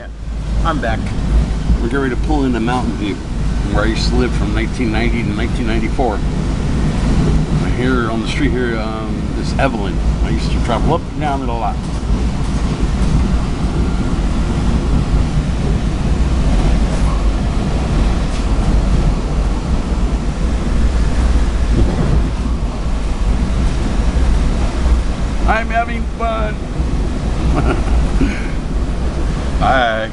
Yeah, I'm back. We're getting ready to pull into Mountain View, where I used to live from 1990 to 1994. Here on the street here is Evelyn. I used to travel up and down it a lot. I'm having fun. Bye.